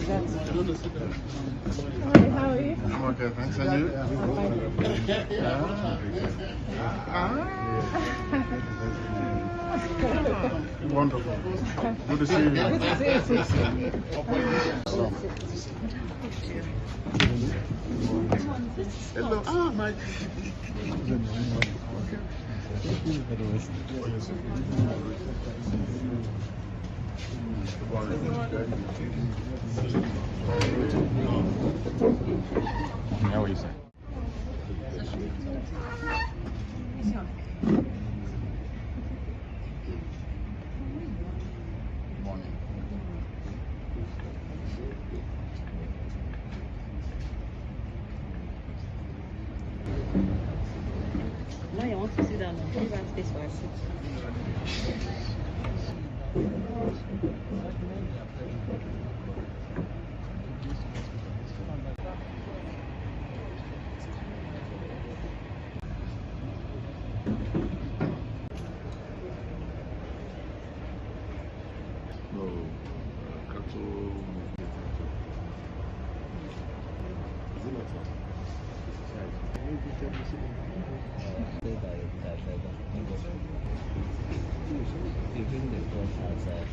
Hi, how are you? I'm okay, thanks. And you? Wonderful. Good to see you. Good to see you. Hello. Ah, my. How are you, sir? Morning. Now you want to sit down and give us space for a seat. No, cattle. Is it not so? You bring the phone outside.